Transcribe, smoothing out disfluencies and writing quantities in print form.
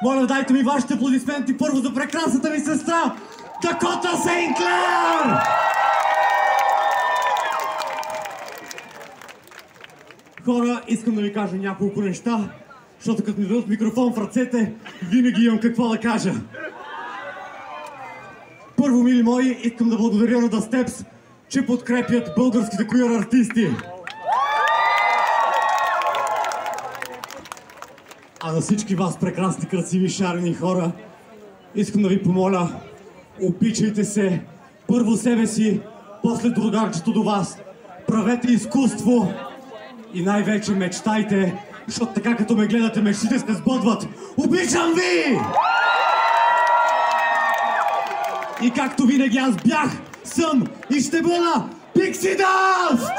Моля, дайте ми вашите аплодисменти първо за прекрасната ми сестра Дакота Сейнклер! Хора, искам да ви кажа няколко неща, защото като ми дадат микрофон в ръцете, винаги имам какво да кажа. Първо, мили мои, искам да благодаря на The Steps, че подкрепят българските куир артисти. А на всички вас, прекрасни, красиви, шарени хора, искам да ви помоля, обичайте се, първо себе си, после другарчето до вас. Правете изкуство и най-вече мечтайте, защото така като ме гледате, мечтите се сбъдват. Обичам ви! И както винаги аз бях, съм и ще бъда Pixie Dust!